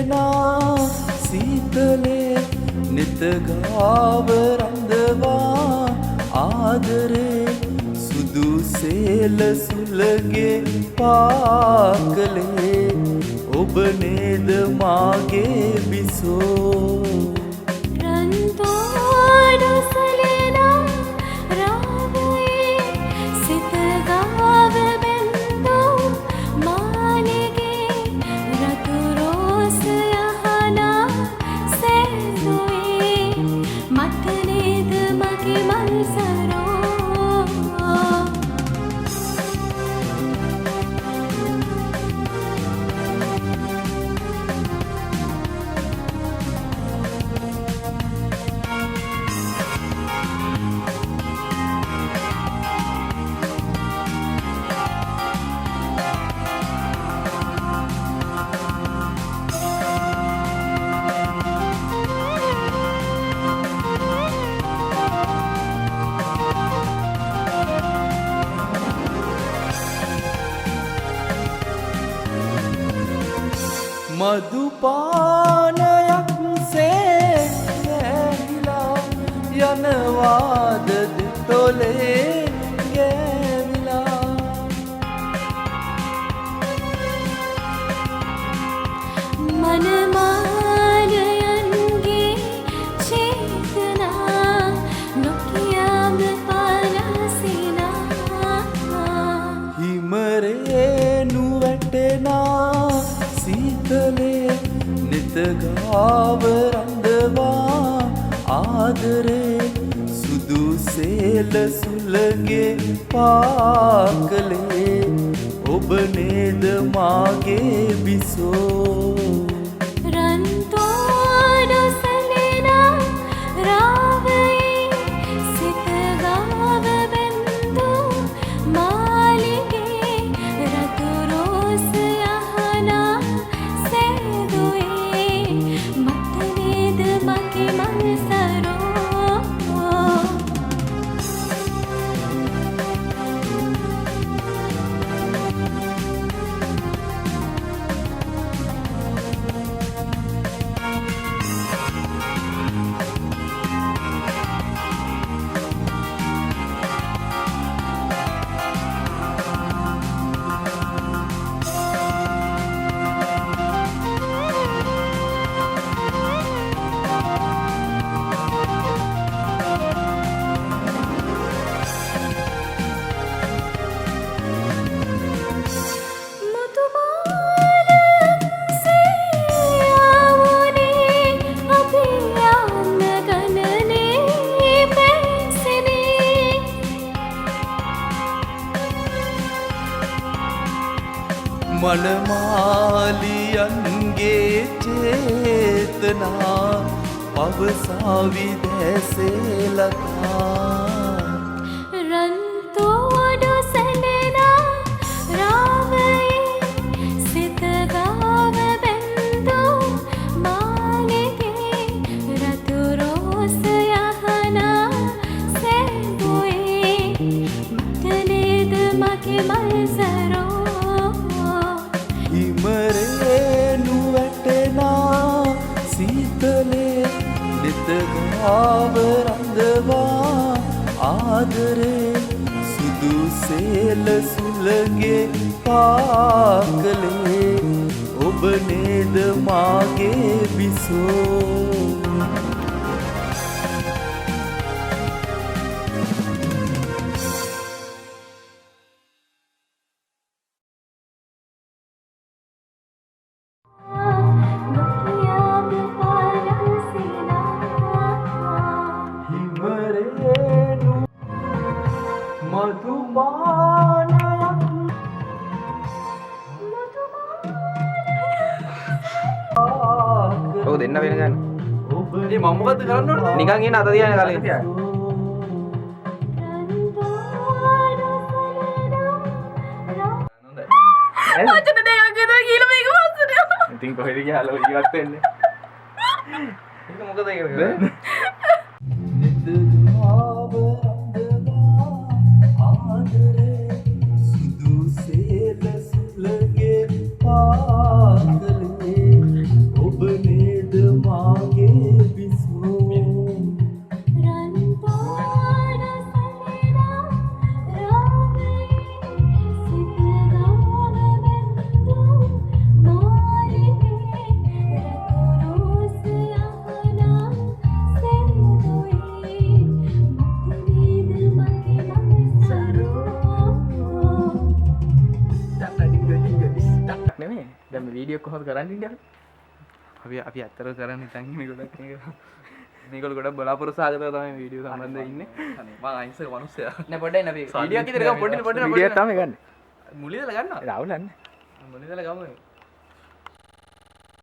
වැටෙනා සීතලේ නිත ගාව රඳවා ආදරේ සුදු සේල සුලගේ පාකලේ ඔබ නේද මාගේ බිසෝ මදුපානයක් සේ ඇහිලා යනවාද දෙතොලේ ගෑවිලා මනමාලයන්ගේ චේතනා නොකියාම පරසිනා හිමරේනු වැටෙනා සීතලේ නිත ගාව රඳවා ආදරේ සුදු සේල සුලගේ පාකලේ ඔබ නේද මාගේ බිසෝ මනමාලියන්ගේ චේතනා පවසාවි දැසේලතා රන්තෝඩු සැලෙනා රාවයේ සිත ගාව බැන්දෝ මානෙගේ රතු රෝස යහනා සැදුවේ මට නේද මගේ මල්සරෝ හිමරේනු වැටෙනා සීතලේ නිත ගාව රඳවා ආදරේ සුදු සේල සුලගේ පාකලේ ඔබ නේද මාගේ බිසෝ ඔව් දෙන්න වෙන ගන්න. ඉතින් මම මොකද්ද කරන්න ඕනේ? නිකන් ඉන්න අත තියාගෙන කලින් තියාගෙන. වචන දෙකක් විතර කියලා මේක වස්සට. ඉතින් කොහෙද ගියාලෝ ජීවත් වෙන්නේ? ඒක මොකද කියන්නේ? නිත ගාව රඳවා ආදරේ සුදු සේල සුලගේ පාකලේ ඔබ දැන් මේ වීඩියෝ කොහොමද කරන්නේ ඉන්නේ අපි අතර කරන්න හිතන් ඉන්නේ ගොඩක් මේගොල්ලෝ ගොඩක් බලාපොරොත්තු සාගතව තමයි වීඩියෝ සම්බන්ධව ඉන්නේ. අනේ මම අහිංසක මිනිස්සයා. නෑ පොඩ්ඩයි නේ අපි වීඩියෝ එකක් ඉදිරියට ගමු පොඩ්ඩයි වීඩියෝ තමයි ගන්න මුලින්දලා ගන්නවා. රාහුල් අන්න මුලින්දලා ගමු.